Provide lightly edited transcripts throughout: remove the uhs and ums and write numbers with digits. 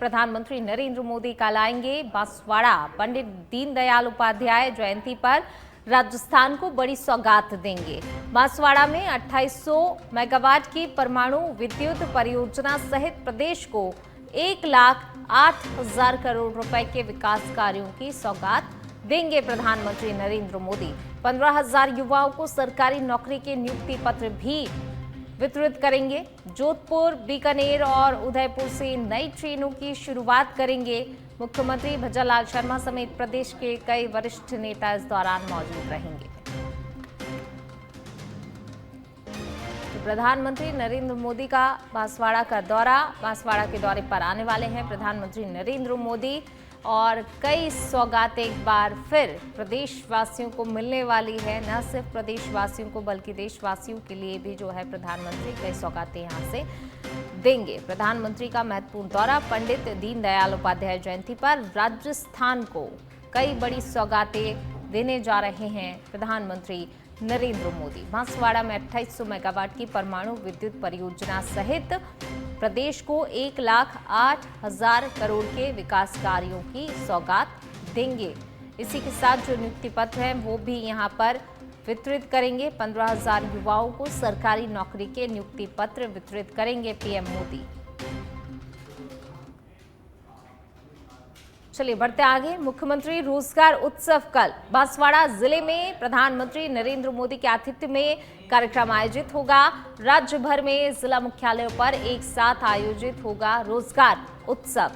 प्रधानमंत्री नरेंद्र मोदी कल आएंगे बांसवाड़ा। पंडित दीनदयाल उपाध्याय जयंती पर राजस्थान को बड़ी सौगात देंगे। बांसवाड़ा में 2800 मेगावाट की परमाणु विद्युत परियोजना सहित प्रदेश को 1,08,000 करोड़ रुपए के विकास कार्यों की सौगात देंगे प्रधानमंत्री नरेंद्र मोदी। 15,000 युवाओं को सरकारी नौकरी के नियुक्ति पत्र भी वितरित करेंगे। जोधपुर, बीकानेर और उदयपुर से नई ट्रेनों की शुरुआत करेंगे। मुख्यमंत्री भजनलाल शर्मा समेत प्रदेश के कई वरिष्ठ नेता इस दौरान मौजूद रहेंगे। तो प्रधानमंत्री नरेंद्र मोदी का बांसवाड़ा के दौरे पर आने वाले हैं प्रधानमंत्री नरेंद्र मोदी, और कई सौगातें एक बार फिर प्रदेशवासियों को मिलने वाली है। न सिर्फ प्रदेशवासियों को बल्कि देशवासियों के लिए भी जो है प्रधानमंत्री कई सौगातें यहां से देंगे। प्रधानमंत्री का महत्वपूर्ण दौरा, पंडित दीनदयाल उपाध्याय जयंती पर राजस्थान को कई बड़ी सौगातें देने जा रहे हैं प्रधानमंत्री नरेंद्र मोदी। बांसवाड़ा में 2800 मेगावाट की परमाणु विद्युत परियोजना सहित प्रदेश को 1,08,000 करोड़ के विकास कार्यों की सौगात देंगे। इसी के साथ जो नियुक्ति पत्र हैं वो भी यहां पर वितरित करेंगे। 15,000 युवाओं को सरकारी नौकरी के नियुक्ति पत्र वितरित करेंगे पीएम मोदी। चलिए बढ़ते आगे। मुख्यमंत्री रोजगार उत्सव कल बांसवाड़ा जिले में प्रधानमंत्री नरेंद्र मोदी के आतिथ्य में कार्यक्रम आयोजित होगा। राज्य भर में जिला मुख्यालयों पर एक साथ आयोजित होगा रोजगार उत्सव।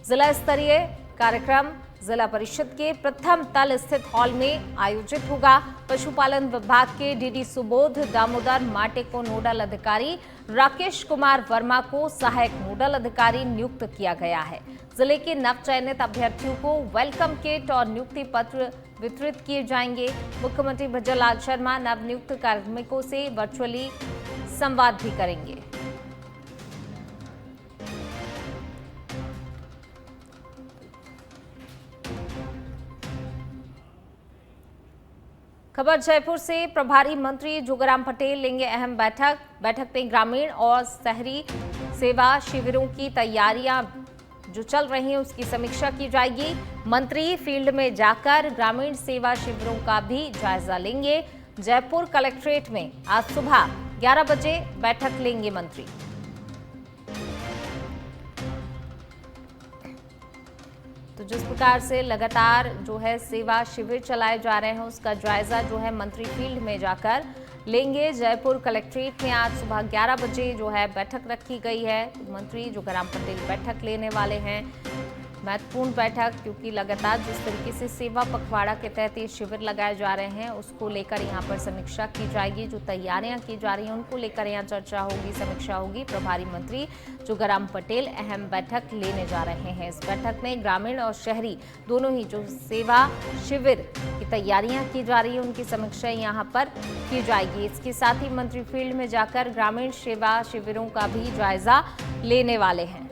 जिला स्तरीय कार्यक्रम जिला परिषद के प्रथम तल स्थित हॉल में आयोजित होगा। पशुपालन विभाग के डीडी सुबोध दामोदर माटे को नोडल अधिकारी, राकेश कुमार वर्मा को सहायक नोडल अधिकारी नियुक्त किया गया है। जिले के नवचयनित अभ्यर्थियों को वेलकम किट और नियुक्ति पत्र वितरित किए जाएंगे। मुख्यमंत्री भजनलाल शर्मा नवनियुक्त कार्मिकों से वर्चुअली संवाद भी करेंगे। खबर जयपुर से। प्रभारी मंत्री जोगाराम पटेल लेंगे अहम बैठक में ग्रामीण और शहरी सेवा शिविरों की तैयारियां जो चल रही हैं उसकी समीक्षा की जाएगी। मंत्री फील्ड में जाकर ग्रामीण सेवा शिविरों का भी जायजा लेंगे। जयपुर कलेक्ट्रेट में आज सुबह 11 बजे बैठक लेंगे मंत्री। तो जिस प्रकार से लगातार जो है सेवा शिविर चलाए जा रहे हैं उसका जायजा जो है मंत्री फील्ड में जाकर लेंगे। जयपुर कलेक्ट्रेट में आज सुबह 11 बजे जो है बैठक रखी गई है। तो मंत्री जोगाराम पटेल बैठक लेने वाले हैं। महत्वपूर्ण बैठक, क्योंकि लगातार जिस तरीके से सेवा पखवाड़ा के तहत ये शिविर लगाए जा रहे हैं उसको लेकर यहाँ पर समीक्षा की जाएगी। जो तैयारियां की जा रही हैं उनको लेकर यहाँ चर्चा होगी, समीक्षा होगी। प्रभारी मंत्री जोगाराम पटेल अहम बैठक लेने जा रहे हैं। इस बैठक में ग्रामीण और शहरी दोनों ही जो सेवा शिविर की तैयारियां की जा रही है उनकी समीक्षा यहाँ पर की जाएगी। इसके साथ ही मंत्री फील्ड में जाकर ग्रामीण सेवा शिविरों का भी जायजा लेने वाले हैं।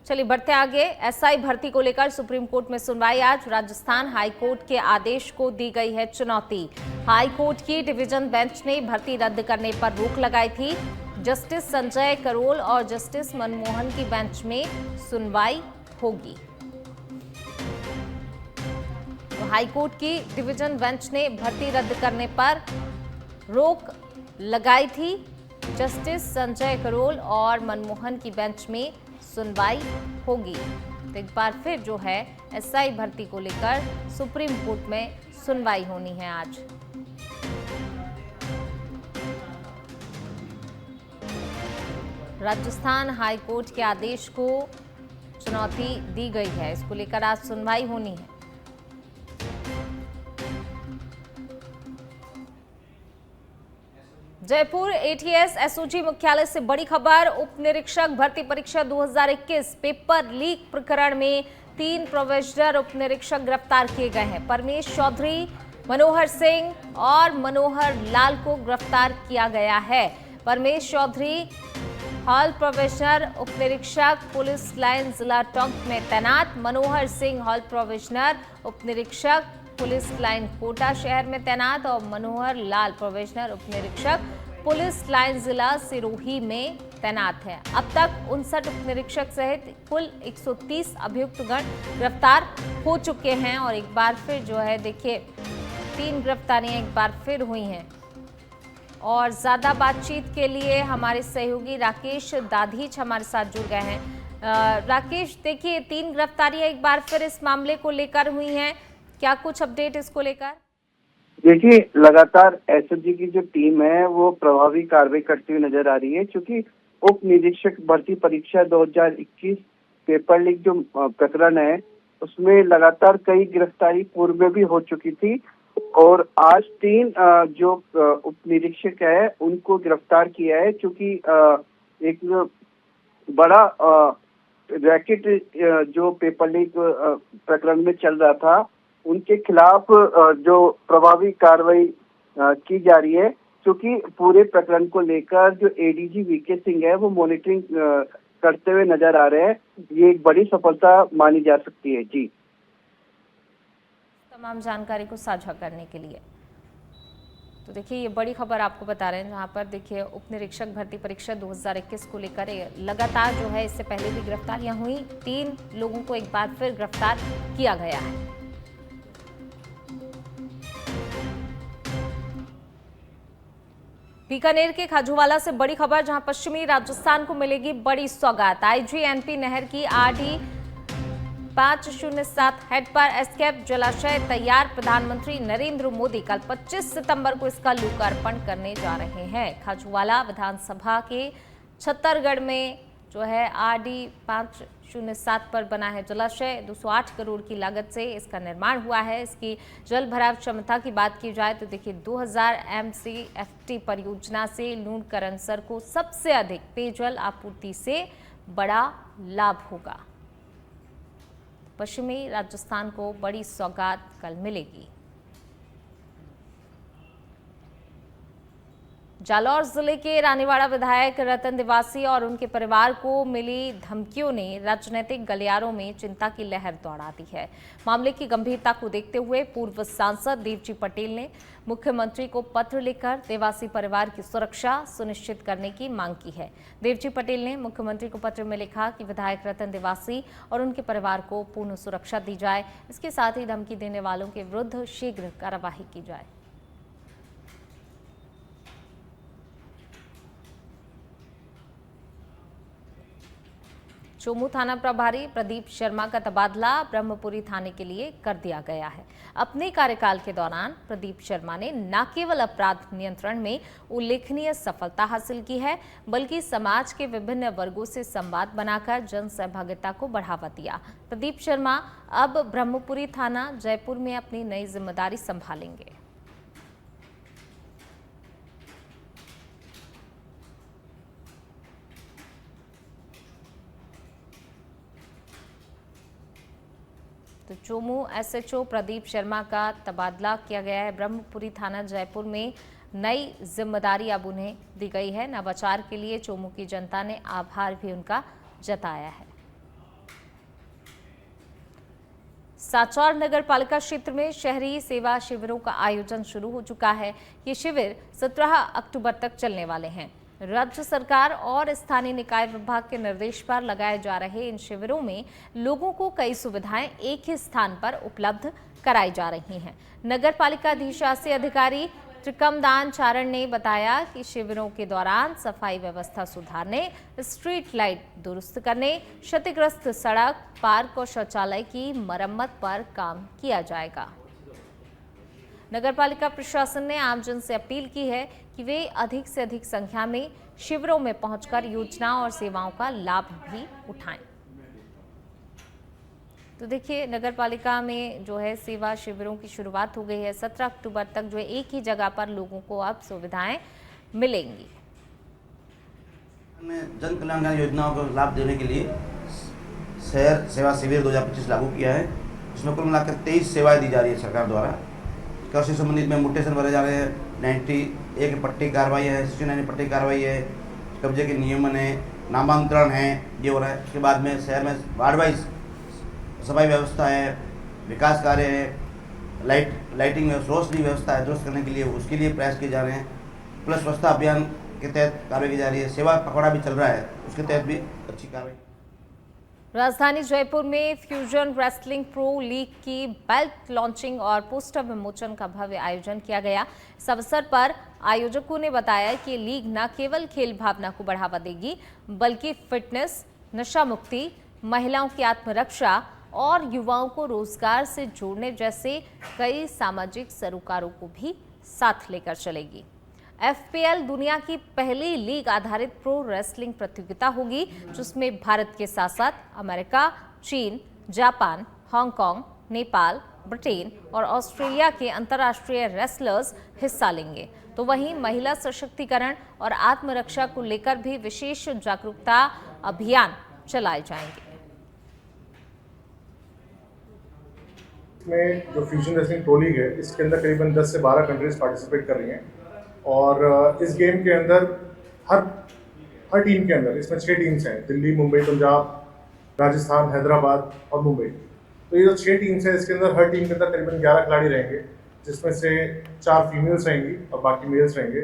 चलिए बढ़ते आगे। एसआई भर्ती को लेकर सुप्रीम कोर्ट में सुनवाई आज। राजस्थान हाई कोर्ट के आदेश को दी गई है चुनौती। हाई कोर्ट की डिवीजन बेंच ने भर्ती रद्द करने पर रोक लगाई थी। जस्टिस संजय करोल और जस्टिस मनमोहन की बेंच में सुनवाई होगी। तो हाई कोर्ट की डिवीजन बेंच ने भर्ती रद्द करने पर रोक लगाई थी। जस्टिस संजय करोल और मनमोहन की बेंच में सुनवाई होगी। तो एक बार फिर जो है एसआई भर्ती को लेकर सुप्रीम कोर्ट में सुनवाई होनी है आज। राजस्थान हाई कोर्ट के आदेश को चुनौती दी गई है, इसको लेकर आज सुनवाई होनी है। जयपुर एटीएस एसओजी मुख्यालय से बड़ी खबर। उप निरीक्षक भर्ती परीक्षा 2021 पेपर लीक प्रकरण में 3 प्रोबेशनर उप निरीक्षक गिरफ्तार किए गए हैं। परमेश चौधरी, मनोहर सिंह और मनोहर लाल को गिरफ्तार किया गया है। परमेश चौधरी हॉल प्रोबेशनर उप निरीक्षक पुलिस लाइन जिला टोंक में तैनात। मनोहर सिंह हॉल प्रोबेशनर उप निरीक्षक पुलिस लाइन कोटा शहर में तैनात और मनोहर लाल प्रोबेशनर उप निरीक्षक पुलिस लाइन जिला सिरोही में तैनात है। अब तक 59 उप निरीक्षक सहित कुल 130 अभियुक्तगण गिरफ्तार हो चुके हैं और एक बार फिर जो है देखिए 3 गिरफ्तारियां एक बार फिर हुई हैं। और ज्यादा बातचीत के लिए हमारे सहयोगी राकेश दाधीच हमारे साथ जुड़ गए हैं। राकेश, देखिए 3 गिरफ्तारियां एक बार फिर इस मामले को लेकर हुई हैं, क्या कुछ अपडेट इसको लेकर? देखिए, लगातार एसएसजी की जो टीम है वो प्रभावी कार्रवाई करती हुई नजर आ रही है, क्योंकि उप निरीक्षक भर्ती परीक्षा 2021 पेपर लीक जो प्रकरण है उसमें लगातार कई गिरफ्तारी पूर्व में भी हो चुकी थी और आज 3 जो उप निरीक्षक है उनको गिरफ्तार किया है, क्योंकि एक बड़ा रैकेट जो पेपर लीक प्रकरण में चल रहा था उनके खिलाफ जो प्रभावी कार्रवाई की जा रही है, क्योंकि पूरे प्रकरण को लेकर जो एडीजी वीके सिंह है वो मॉनिटरिंग करते हुए नजर आ रहे हैं। ये एक बड़ी सफलता मानी जा सकती है। जी, तमाम जानकारी को साझा करने के लिए। तो देखिए ये बड़ी खबर आपको बता रहे हैं, जहां पर देखिए उप निरीक्षक भर्ती परीक्षा 2021 को लेकर लगातार जो है इससे पहले भी गिरफ्तारियां हुई, 3 लोगों को एक बार फिर गिरफ्तार किया गया है। बीकानेर के खाजूवाला से बड़ी खबर, जहां पश्चिमी राजस्थान को मिलेगी बड़ी सौगात। आईजीएनपी नहर की आरडी 507 हेड पर एस्केप जलाशय तैयार। प्रधानमंत्री नरेंद्र मोदी कल 25 सितंबर को इसका लोकार्पण करने जा रहे हैं। खाजूवाला विधानसभा के छत्तरगढ़ में जो है आरडी 507 पर बना है जलाशय। 208 करोड़ की लागत से इसका निर्माण हुआ है। इसकी जल भराव क्षमता की बात की जाए तो देखिए 2000 MCFT परियोजना से लूणकरणसर को सबसे अधिक पेयजल आपूर्ति से बड़ा लाभ होगा। पश्चिमी राजस्थान को बड़ी सौगात कल मिलेगी। जालौर जिले के रानीवाड़ा विधायक रतन दिवासी और उनके परिवार को मिली धमकियों ने राजनीतिक गलियारों में चिंता की लहर दौड़ा दी है। मामले की गंभीरता को देखते हुए पूर्व सांसद देवजी पटेल ने मुख्यमंत्री को पत्र लिखकर देवासी परिवार की सुरक्षा सुनिश्चित करने की मांग की है। देवजी पटेल ने मुख्यमंत्री को पत्र में लिखा कि विधायक रतन दिवासी और उनके परिवार को पूर्ण सुरक्षा दी जाए, इसके साथ ही धमकी देने वालों के विरुद्ध शीघ्र कार्यवाही की जाए। चोमू थाना प्रभारी प्रदीप शर्मा का तबादला ब्रह्मपुरी थाने के लिए कर दिया गया है। अपने कार्यकाल के दौरान प्रदीप शर्मा ने न केवल अपराध नियंत्रण में उल्लेखनीय सफलता हासिल की है, बल्कि समाज के विभिन्न वर्गों से संवाद बनाकर जन सहभागिता को बढ़ावा दिया। प्रदीप शर्मा अब ब्रह्मपुरी थाना जयपुर में अपनी नई जिम्मेदारी संभालेंगे। तो चोमू एसएचओ प्रदीप शर्मा का तबादला किया गया है। ब्रह्मपुरी थाना जयपुर में नई जिम्मेदारी अब उन्हें दी गई है। नवाचार के लिए चोमू की जनता ने आभार भी उनका जताया है। साचौर नगर पालिका क्षेत्र में शहरी सेवा शिविरों का आयोजन शुरू हो चुका है। ये शिविर 17 अक्टूबर तक चलने वाले हैं। राज्य सरकार और स्थानीय निकाय विभाग के निर्देश पर लगाए जा रहे इन शिविरों में लोगों को कई सुविधाएं एक ही स्थान पर उपलब्ध कराई जा रही हैं। नगर पालिका अधिशासी अधिकारी त्रिकमदान चारण ने बताया कि शिविरों के दौरान सफाई व्यवस्था सुधारने, स्ट्रीट लाइट दुरुस्त करने, क्षतिग्रस्त सड़क, पार्क और शौचालय की मरम्मत पर काम किया जाएगा। नगरपालिका प्रशासन ने आमजन से अपील की है कि वे अधिक से अधिक संख्या में शिविरों में पहुंचकर योजनाओं और सेवाओं का लाभ भी उठाएं। तो देखिए नगरपालिका में जो है सेवा शिविरों की शुरुआत हो गई है। 17 अक्टूबर तक जो है एक ही जगह पर लोगों को अब सुविधाएं मिलेंगी। जन कल्याणकारी योजनाओं को लाभ देने के लिए शहर सेवा शिविर 2025 लागू किया है, जिसमें कुल मिलाकर 23 सेवाएं दी जा रही है सरकार द्वारा। कृषि संबंधित में म्यूटेशन भरे जा रहे हैं, 91 पट्टी कार्रवाई है, 69 पट्टी कार्रवाई है, कब्जे के नियमन है, नामांतरण है, ये हो रहा है। उसके बाद में शहर में वार्ड वाइज सफाई व्यवस्था है, विकास कार्य है, लाइटिंग में रोशनी व्यवस्था है दुरुस्त करने के लिए, उसके लिए प्रयास किए जा रहे हैं। प्लस स्वच्छता अभियान के तहत कार्रवाई की जा रही है। सेवा पखवाड़ा भी चल रहा है, उसके तहत भी अच्छी कार्रवाई। राजधानी जयपुर में फ्यूजन रेसलिंग प्रो लीग की बेल्ट लॉन्चिंग और पोस्टर विमोचन का भव्य आयोजन किया गया। इस अवसर पर आयोजकों ने बताया कि लीग न केवल खेल भावना को बढ़ावा देगी बल्कि फिटनेस, नशा मुक्ति, महिलाओं की आत्मरक्षा और युवाओं को रोजगार से जोड़ने जैसे कई सामाजिक सरोकारों को भी साथ लेकर चलेगी। FPL दुनिया की पहली लीग आधारित प्रो रेसलिंग प्रतियोगिता होगी जिसमें भारत के साथ साथ अमेरिका, चीन, जापान, हांगकांग, नेपाल, ब्रिटेन और ऑस्ट्रेलिया के अंतर्राष्ट्रीय रेसलर्स हिस्सा लेंगे। तो वहीं महिला सशक्तिकरण और आत्मरक्षा को लेकर भी विशेष जागरूकता अभियान चलाए जाएंगे। में जो फ्यूजन रेसलिंग प्रो लीग है इसके अंदर करीबन 10 से 12 कंट्रीज पार्टिसिपेट कर रही हैं और इस गेम के अंदर हर टीम के अंदर इसमें 6 टीम्स हैं, दिल्ली, मुंबई, पंजाब, राजस्थान, हैदराबाद और मुंबई। तो ये जो 6 टीम्स हैं इसके अंदर हर टीम के अंदर करीबन 11 खिलाड़ी रहेंगे जिसमें से 4 फीमेल्स रहेंगी और बाकी मेल्स रहेंगे।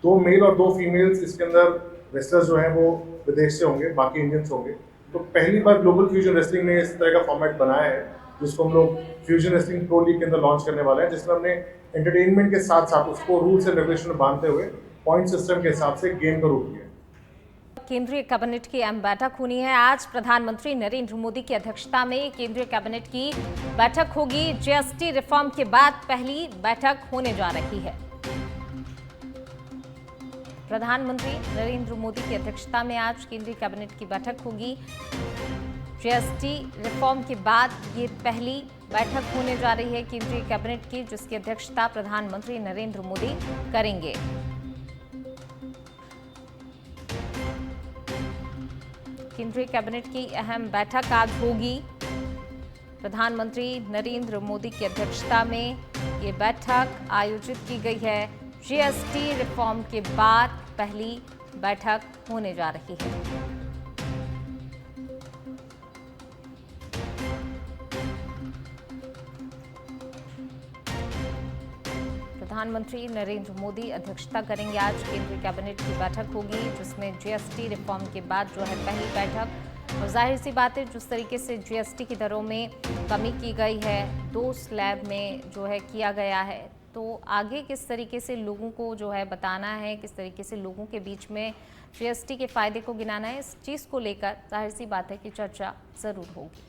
2 मेल और 2 फीमेल्स इसके अंदर रेसलर्स जो हैं वो विदेश से होंगे, बाकी इंडियंस होंगे। तो पहली बार ग्लोबल फ्यूजन रेसलिंग ने इस तरह का फॉर्मेट बनाया है जिसको हम लोग फ्यूजन रेसलिंग प्रो लीग के अंदर लॉन्च करने वाले हैं, जिसमें हमने एंटरटेनमेंट के साथ साथ उसको रूल्स एंड रेगुलेशन में बांधते हुए पॉइंट सिस्टम के हिसाब से गेम का रूप दिया। केंद्रीय कैबिनेट की अहम बैठक होनी है। आज प्रधानमंत्री नरेंद्र मोदी की अध्यक्षता में केंद्रीय कैबिनेट की बैठक होगी। GST रिफॉर्म के बाद पहली बैठक होने जा रही है। प्रधानमंत्री नरेंद्र मोदी की अध्यक्षता में आज केंद्रीय कैबिनेट की बैठक होगी। GST रिफॉर्म के बाद ये पहली बैठक होने जा रही है केंद्रीय कैबिनेट की, जिसकी अध्यक्षता प्रधानमंत्री नरेंद्र मोदी करेंगे। केंद्रीय कैबिनेट की अहम बैठक आज होगी। प्रधानमंत्री नरेंद्र मोदी की अध्यक्षता में ये बैठक आयोजित की गई है। GST रिफॉर्म के बाद पहली बैठक होने जा रही है। प्रधानमंत्री नरेंद्र मोदी अध्यक्षता करेंगे। आज केंद्रीय कैबिनेट की बैठक होगी जिसमें GST रिफॉर्म के बाद जो है पहली बैठक। और जाहिर सी बात है जिस तरीके से GST की दरों में कमी की गई है, 2 स्लैब में जो है किया गया है, तो आगे किस तरीके से लोगों को जो है बताना है, किस तरीके से लोगों के बीच में GST के फायदे को गिनाना है, इस चीज़ को लेकर जाहिर सी बात है कि चर्चा ज़रूर होगी।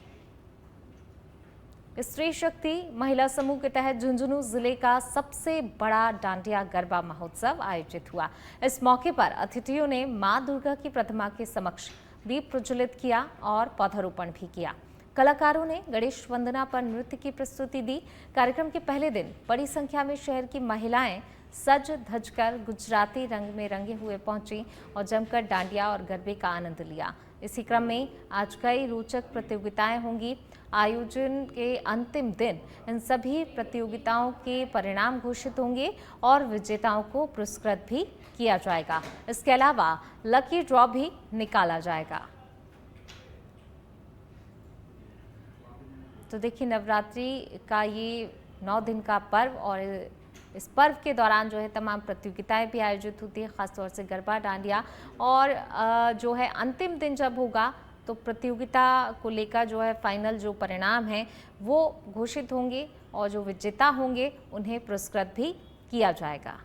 स्त्री शक्ति महिला समूह के तहत झुंझुनू जिले का सबसे बड़ा डांडिया गरबा महोत्सव आयोजित हुआ। इस मौके पर अतिथियों ने मां दुर्गा की प्रतिमा के समक्ष दीप प्रज्वलित किया और पौधारोपण भी किया। कलाकारों ने गणेश वंदना पर नृत्य की प्रस्तुति दी। कार्यक्रम के पहले दिन बड़ी संख्या में शहर की महिलाएं सज धज कर गुजराती रंग में रंगे हुए पहुंची और जमकर डांडिया और गरबे का आनंद लिया। इसी क्रम में आज कई रोचक प्रतियोगिताएं होंगी। आयोजन के अंतिम दिन इन सभी प्रतियोगिताओं के परिणाम घोषित होंगे और विजेताओं को पुरस्कृत भी किया जाएगा। इसके अलावा लकी ड्रॉ भी निकाला जाएगा। तो देखिए, नवरात्रि का ये 9 दिन का पर्व और इस पर्व के दौरान जो है तमाम प्रतियोगिताएं भी आयोजित होती है, खासतौर से गरबा, डांडिया। और जो है अंतिम दिन जब होगा तो प्रतियोगिता को लेकर जो है फाइनल जो परिणाम हैं वो घोषित होंगे और जो विजेता होंगे उन्हें पुरस्कृत भी किया जाएगा।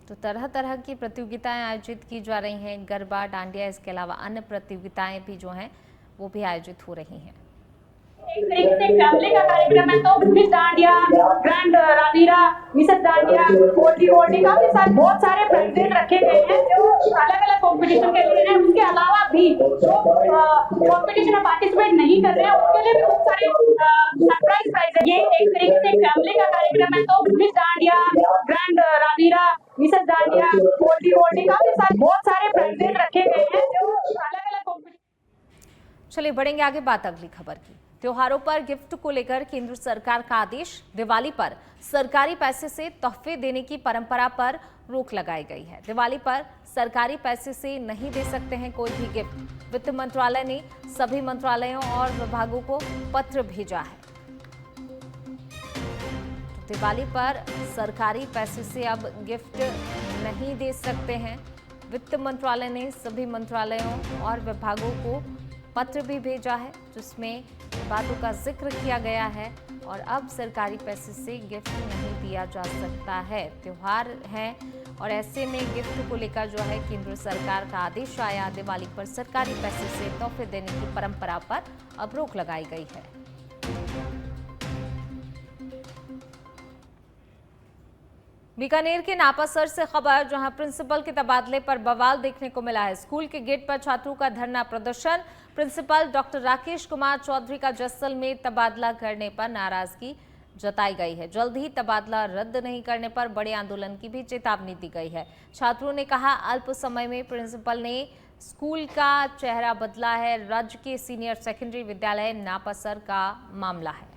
तो तरह तरह की प्रतियोगिताएं आयोजित की जा रही हैं, गरबा, डांडिया, इसके अलावा अन्य प्रतियोगिताएं भी जो हैं वो भी आयोजित हो रही हैं। एक तरीके से फैमिली का कार्यक्रम है। तो मिस डांडिया, ग्रैंड रानीरा, मिसेस डांडिया, ओल्डी ओल्डी काफी सारे बहुत सारे प्राइजेस रखे गए हैं जो अलग अलग कंपटीशन के लिए हैं। उसके अलावा भी जो कंपटीशन में पार्टिसिपेट नहीं कर रहे हैं उनके लिए भी बहुत सारे सरप्राइज प्राइज है। ये एक तरीके से फैमिली का कार्यक्रम है। तो मिस डांडिया, ग्रैंड रानीरा, मिसेस डांडिया, ओल्डी ओल्डी काफी सारे बहुत सारे प्राइजेस रखे गए हैं जो अलग अलग कंपटीशन। चलिए बढ़ेंगे आगे, बात अगली खबर की। त्योहारों पर गिफ्ट को लेकर केंद्र सरकार का आदेश। दिवाली पर सरकारी पैसे से तोहफे देने की परंपरा पर रोक लगाई गई है। दिवाली पर सरकारी पैसे से नहीं दे सकते हैं कोई भी गिफ्ट। वित्त मंत्रालय ने सभी मंत्रालयों और विभागों को पत्र भेजा है। दिवाली पर सरकारी पैसे से अब गिफ्ट नहीं दे सकते हैं। वित्त मंत्रालय ने सभी मंत्रालयों और विभागों को पत्र भी भेजा है, जिसमें बातों का जिक्र किया गया है और अब सरकारी पैसे से गिफ्ट नहीं दिया जा सकता है। त्योहार है और ऐसे में गिफ्ट को लेकर जो है केंद्र सरकार का आदेश आया। दिवाली पर सरकारी पैसे से तोहफे देने की परंपरा पर अब रोक लगाई गई है। बीकानेर के नापासर से खबर, जहां प्रिंसिपल के तबादले पर बवाल देखने को मिला है। स्कूल के गेट पर छात्रों का धरना प्रदर्शन। प्रिंसिपल डॉक्टर राकेश कुमार चौधरी का जैसलमेर तबादला करने पर नाराजगी जताई गई है। जल्द ही तबादला रद्द नहीं करने पर बड़े आंदोलन की भी चेतावनी दी गई है। छात्रों ने कहा, अल्प समय में प्रिंसिपल ने स्कूल का चेहरा बदला है। राज्य के सीनियर सेकेंडरी विद्यालय नापासर का मामला है।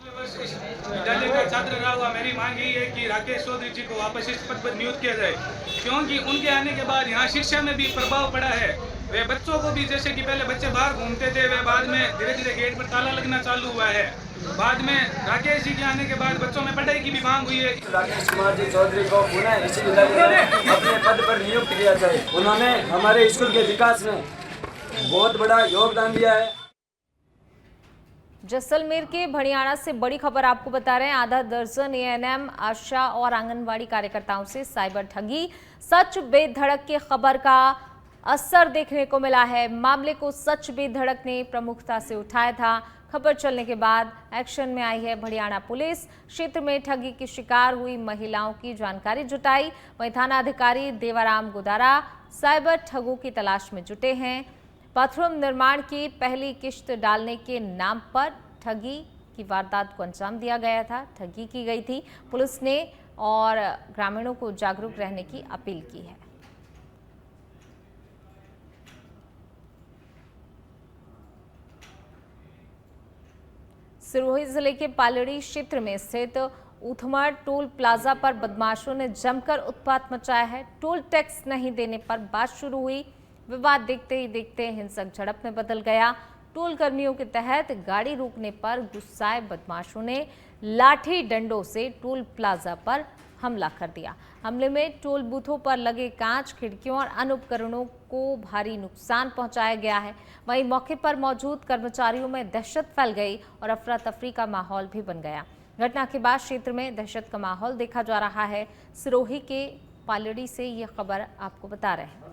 विद्यालय का छात्र रहा हुआ मेरी मांग यही है कि राकेश चौधरी जी को वापस इस पद पर नियुक्त किया जाए, क्योंकि उनके आने के बाद यहाँ शिक्षा में भी प्रभाव पड़ा है। वे बच्चों को भी, जैसे कि पहले बच्चे बाहर घूमते थे, वे बाद में धीरे धीरे गेट पर ताला लगना चालू हुआ है। बाद में राकेश जी के आने के बाद बच्चों में पढ़ाई की भी मांग हुई है। राकेश कुमार जी चौधरी को पुनः इसी विद्यालय में अपने पद पर नियुक्त किया जाए। उन्होंने हमारे स्कूल के विकास में बहुत बड़ा योगदान दिया है। जैसलमेर के भड़ियाणा से बड़ी खबर आपको बता रहे हैं। आधा दर्जन एएनएम, आशा और आंगनवाड़ी कार्यकर्ताओं से साइबर ठगी। सच बेधड़क के खबर का असर देखने को मिला है। मामले को सच बेधड़क ने प्रमुखता से उठाया था। खबर चलने के बाद एक्शन में आई है भड़ियाणा पुलिस। क्षेत्र में ठगी की शिकार हुई महिलाओं की जानकारी जुटाई। वहीं थाना अधिकारी देवाराम गुदारा साइबर ठगों की तलाश में जुटे हैं। बाथरूम निर्माण की पहली किश्त डालने के नाम पर ठगी की वारदात को अंजाम दिया गया था। ठगी की गई थी। पुलिस ने और ग्रामीणों को जागरूक रहने की अपील की है। सिरोही जिले के पालड़ी क्षेत्र में स्थित उथमर टोल प्लाजा पर बदमाशों ने जमकर उत्पात मचाया है। टोल टैक्स नहीं देने पर बात शुरू हुई। विवाद देखते ही देखते हिंसक झड़प में बदल गया। टोल कर्मियों के तहत गाड़ी रोकने पर गुस्साए बदमाशों ने लाठी डंडों से टोल प्लाजा पर हमला कर दिया। हमले में टोल बूथों पर लगे कांच, खिड़कियों और अन्य उपकरणों को भारी नुकसान पहुंचाया गया है। वहीं मौके पर मौजूद कर्मचारियों में दहशत फैल गई और अफरा तफरी का माहौल भी बन गया। घटना के बाद क्षेत्र में दहशत का माहौल देखा जा रहा है। सिरोही के पालड़ी से ये खबर आपको बता रहे हैं।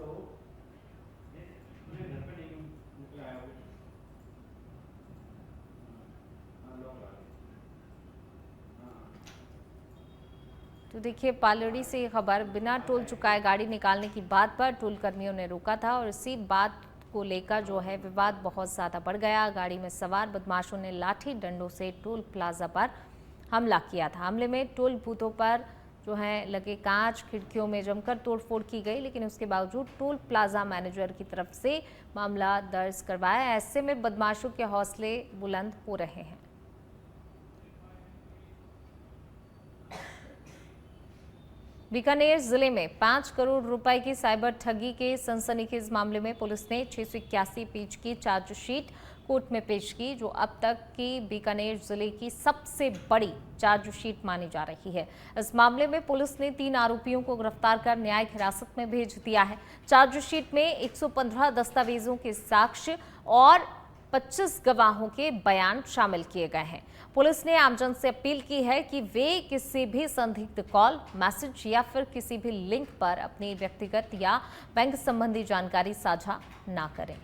तो देखिए, पालड़ी से ये खबर, बिना टोल चुकाए गाड़ी निकालने की बात पर टोल कर्मियों ने रोका था और इसी बात को लेकर जो है विवाद बहुत ज़्यादा बढ़ गया। गाड़ी में सवार बदमाशों ने लाठी डंडों से टोल प्लाजा पर हमला किया था। हमले में टोल बूथों पर जो है लगे कांच, खिड़कियों में जमकर तोड़फोड़ की गई, लेकिन उसके बावजूद टोल प्लाजा मैनेजर की तरफ से मामला दर्ज करवाया। ऐसे में बदमाशों के हौसले बुलंद हो रहे हैं। बीकानेर जिले में 5 करोड़ रुपए की साइबर ठगी के सनसनीखेज मामले में पुलिस ने 681 पेज की चार्जशीट कोर्ट में पेश की, जो अब तक की बीकानेर जिले की सबसे बड़ी चार्जशीट मानी जा रही है। इस मामले में पुलिस ने 3 आरोपियों को गिरफ्तार कर न्यायिक हिरासत में भेज दिया है। चार्जशीट में 115 दस्तावेजों के साक्ष्य और 25 गवाहों के बयान शामिल किए गए हैं। पुलिस ने आमजन से अपील की है कि वे किसी भी संदिग्ध कॉल, मैसेज या फिर किसी भी लिंक पर अपनी व्यक्तिगत या बैंक संबंधी जानकारी साझा ना करें।